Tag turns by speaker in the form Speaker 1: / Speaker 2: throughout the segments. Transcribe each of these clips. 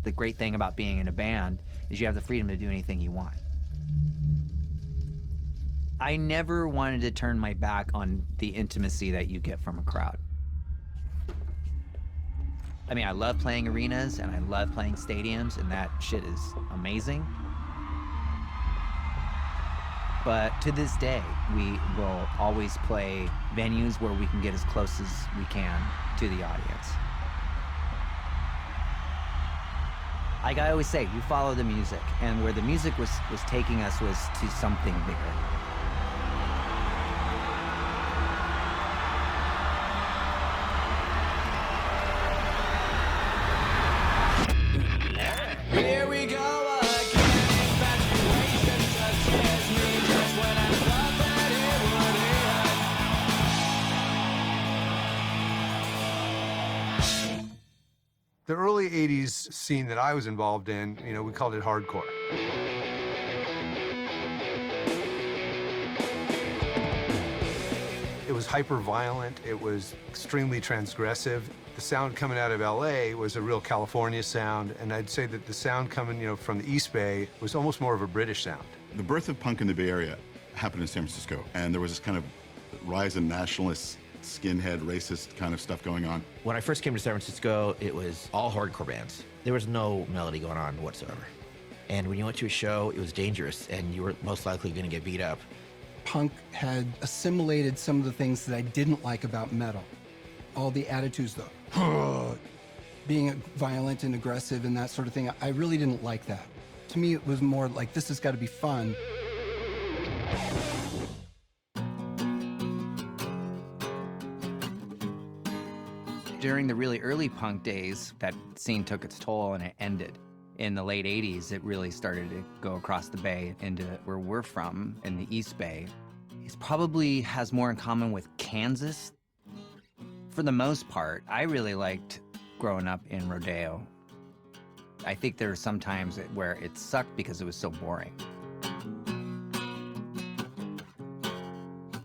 Speaker 1: The great thing about being in a band is you have the freedom to do anything you want. I never wanted to turn my back on the intimacy that you get from a crowd. I mean, I love playing arenas and I love playing stadiums, and that shit is amazing. But to this day, we will always play venues where we can get as close as we can to the audience. Like I always say, you follow the music, and where the music was taking us was to something bigger.
Speaker 2: The early 80s scene that I was involved in, you know, we called it hardcore. It was hyper-violent, it was extremely transgressive. The sound coming out of LA was a real California sound, and I'd say that the sound coming, you know, from the East Bay was almost more of a British sound.
Speaker 3: The birth of punk in the Bay Area happened in San Francisco, and there was this kind of rise in nationalist, skinhead, racist kind of stuff going on.
Speaker 4: When I first came to San Francisco, it was all hardcore bands. There was no melody going on whatsoever. And when you went to a show, it was dangerous, and you were most likely going to get beat up.
Speaker 5: Punk had assimilated some of the things that I didn't like about metal. All the attitudes, though, being violent and aggressive and that sort of thing, I really didn't like that. To me, it was more like, this has got to be fun.
Speaker 1: During the really early punk days, that scene took its toll and it ended. In the late 80s, it really started to go across the bay into where we're from, in the East Bay. It probably has more in common with Kansas. For the most part, I really liked growing up in Rodeo. I think there were some times where it sucked because it was so boring.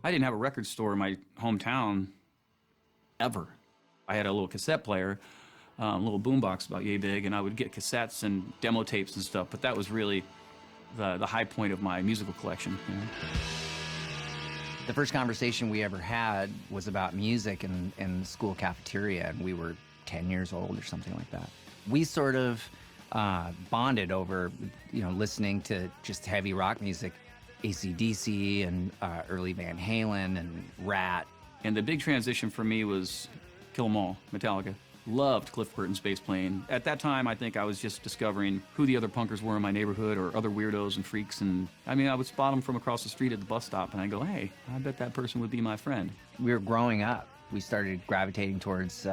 Speaker 6: I didn't have a record store in my hometown ever. I had a little cassette player, a little boombox about yay big, and I would get cassettes and demo tapes and stuff, but that was really the high point of my musical collection. You know?
Speaker 1: The first conversation we ever had was about music in the school cafeteria, and we were 10 years old or something like that. We sort of bonded over, you know, listening to just heavy rock music, AC/DC and early Van Halen and Rat.
Speaker 6: And the big transition for me was Kill 'Em All, Metallica. Loved Cliff Burton's bass playing. At that time, I think I was just discovering who the other punkers were in my neighborhood or other weirdos and freaks. And I mean, I would spot them from across the street at the bus stop, and I'd go, hey, I bet that person would be my friend.
Speaker 1: We were growing up. We started gravitating towards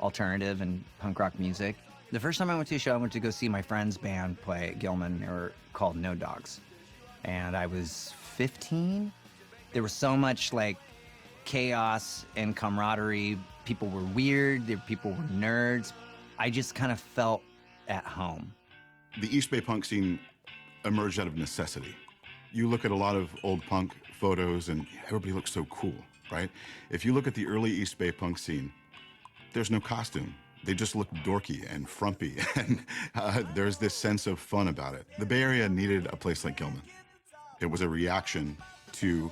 Speaker 1: alternative and punk rock music. The first time I went to a show, I went to go see my friend's band play at Gilman. They were called No Dogs. And I was 15. There was so much like chaos and camaraderie. People were weird, people were nerds. I just kind of felt at home.
Speaker 3: The East Bay punk scene emerged out of necessity. You look at a lot of old punk photos and everybody looks so cool, right? If you look at the early East Bay punk scene, there's no costume. They just look dorky and frumpy, and there's this sense of fun about it. The Bay Area needed a place like Gilman. It was a reaction to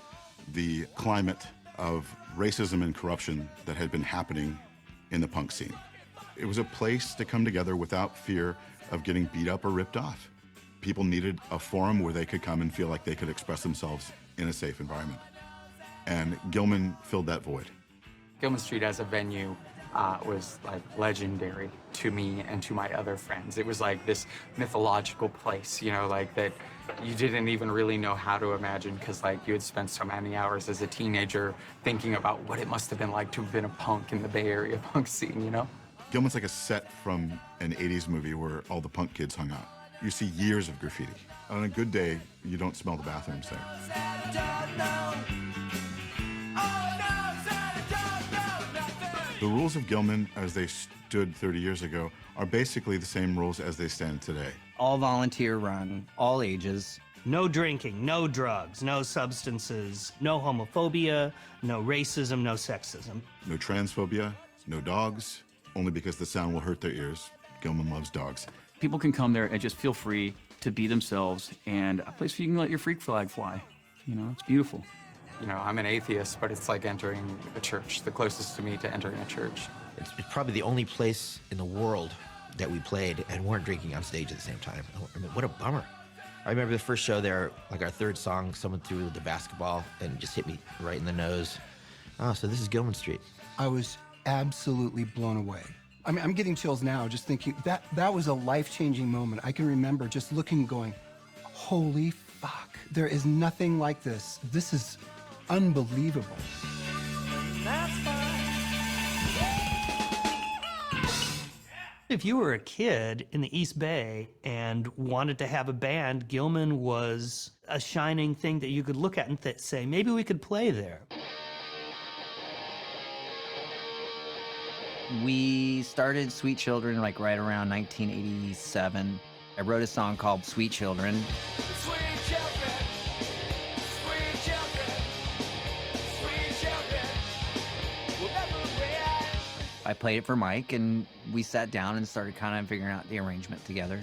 Speaker 3: the climate of racism and corruption that had been happening in the punk scene. It was a place to come together without fear of getting beat up or ripped off. People needed a forum where they could come and feel like they could express themselves in a safe environment. And Gilman filled that void.
Speaker 7: Gilman Street as a venue was like legendary to me and to my other friends. It was like this mythological place, you know, like that you didn't even really know how to imagine, because like you had spent so many hours as a teenager thinking about what it must have been like to have been a punk in the Bay Area punk scene, you know?
Speaker 3: Gilman's like a set from an 80s movie where all the punk kids hung out. You see years of graffiti. On a good day, you don't smell the bathrooms there. The rules of Gilman, as they stood 30 years ago, are basically the same rules as they stand today.
Speaker 1: All volunteer run, all ages.
Speaker 8: No drinking, no drugs, no substances, no homophobia, no racism, no sexism.
Speaker 3: No transphobia, no dogs, only because the sound will hurt their ears. Gilman loves dogs.
Speaker 6: People can come there and just feel free to be themselves, and a place where you can let your freak flag fly. You know, it's beautiful.
Speaker 7: You know, I'm an atheist, but it's like entering a church, the closest to me to entering a church.
Speaker 4: It's probably the only place in the world that we played and weren't drinking on stage at the same time. I mean, what a bummer. I remember the first show there, like our third song, someone threw the basketball and just hit me right in the nose. Oh, so this is Gilman Street.
Speaker 5: I was absolutely blown away. I mean, I'm getting chills now just thinking that was a life-changing moment. I can remember just looking, going, holy fuck, there is nothing like this. This is unbelievable.
Speaker 8: If you were a kid in the East Bay and wanted to have a band, Gilman was a shining thing that you could look at and say, maybe we could play there.
Speaker 1: We started Sweet Children like right around 1987. I wrote a song called Sweet Children.
Speaker 9: Sweet children, sweet children, sweet children will never react.
Speaker 1: I played it for Mike, and we sat down and started kind of figuring out the arrangement together.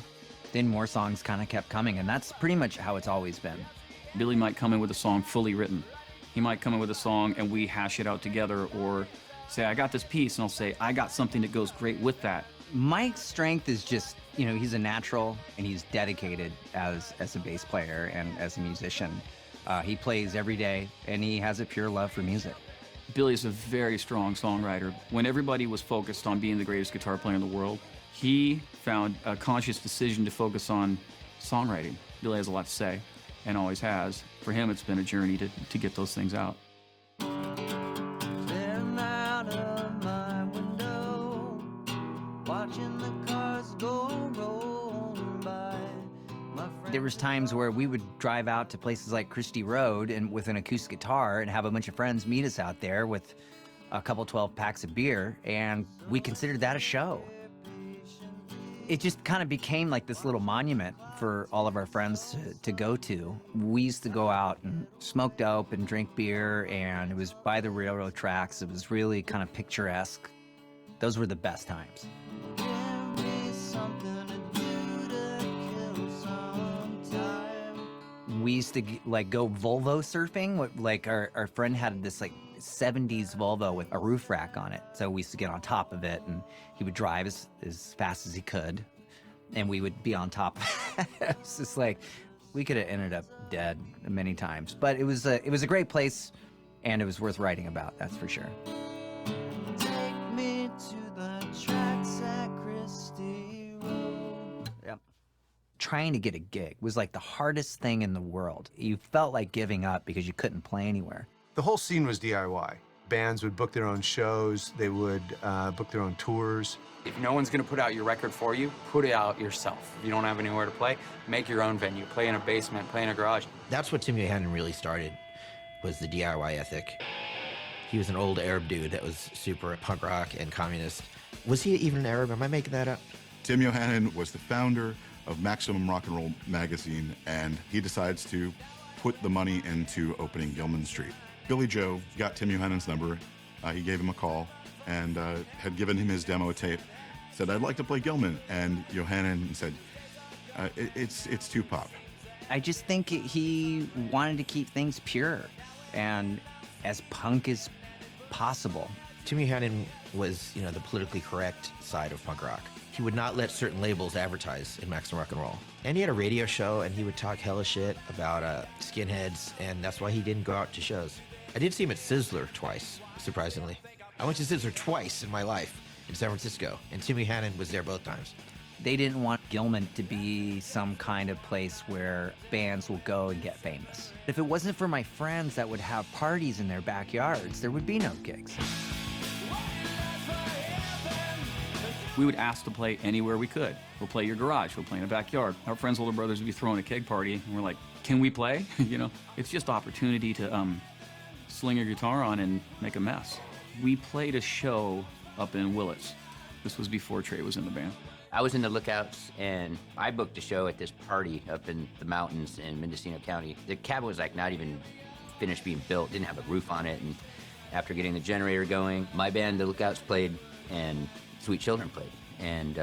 Speaker 1: Then more songs kind of kept coming, and that's pretty much how it's always been.
Speaker 6: Billy might come in with a song fully written. He might come in with a song and we hash it out together, or say, I got this piece, and I'll say, I got something that goes great with that.
Speaker 1: Mike's strength is just, you know, he's a natural, and he's dedicated as a bass player and as a musician. He plays every day, and he has a pure love for music.
Speaker 6: Billy's a very strong songwriter. When everybody was focused on being the greatest guitar player in the world, he found a conscious decision to focus on songwriting. Billy has a lot to say, and always has. For him, it's been a journey to get those things out.
Speaker 9: Staring out of my window, watching the cars go rolling by.
Speaker 1: There was times where we would drive out to places like Christie Road and with an acoustic guitar and have a bunch of friends meet us out there with a couple 12 packs of beer, and we considered that a show. It just kind of became like this little monument for all of our friends to go to. We used to go out and smoke dope and drink beer, and it was by the railroad tracks. It was really kind of picturesque. Those were the best times. We used to like go Volvo surfing. Like our friend had this like 70s Volvo with a roof rack on it. So we used to get on top of it, and he would drive as fast as he could, and we would be on top. It was just like, we could have ended up dead many times, but it was a great place, and it was worth writing about, that's for sure.
Speaker 9: Take me to the tracks at Christie Road.
Speaker 1: Yep. Trying to get a gig was like the hardest thing in the world. You felt like giving up because you couldn't play anywhere.
Speaker 2: The whole scene was DIY. Bands would book their own shows. They would book their own tours.
Speaker 7: If no one's gonna put out your record for you, put it out yourself. If you don't have anywhere to play, make your own venue. Play in a basement, play in a garage.
Speaker 4: That's what Tim Yohannan really started, was the DIY ethic. He was an old Arab dude that was super punk rock and communist. Was he even an Arab? Am I making that up?
Speaker 3: Tim Yohannan was the founder of Maximum Rock and Roll magazine, and he decides to put the money into opening Gilman Street. Billy Joe got Tim Yohannan's number. He gave him a call and had given him his demo tape. Said, I'd like to play Gilman. And Yohannan said, it's too pop.
Speaker 1: I just think he wanted to keep things pure and as punk as possible.
Speaker 4: Tim Yohannan was, you know, the politically correct side of punk rock. He would not let certain labels advertise in Maximum Rock and Roll. And he had a radio show, and he would talk hella shit about skinheads, and that's why he didn't go out to shows. I did see him at Sizzler twice, surprisingly. I went to Sizzler twice in my life in San Francisco, and Tim Yohannan was there both times.
Speaker 1: They didn't want Gilman to be some kind of place where bands will go and get famous. If it wasn't for my friends that would have parties in their backyards, there would be no gigs.
Speaker 6: We would ask to play anywhere we could. We'll play your garage, we'll play in a backyard. Our friends' older brothers would be throwing a keg party, and we're like, can we play? You know, it's just opportunity to sling your guitar on and make a mess. We played a show up in Willits. This was before Trey was in the band.
Speaker 10: I was in the Lookouts, and I booked a show at this party up in the mountains in Mendocino County. The cabin was like not even finished being built, didn't have a roof on it, and after getting the generator going, my band, the Lookouts, played, and Sweet Children played. And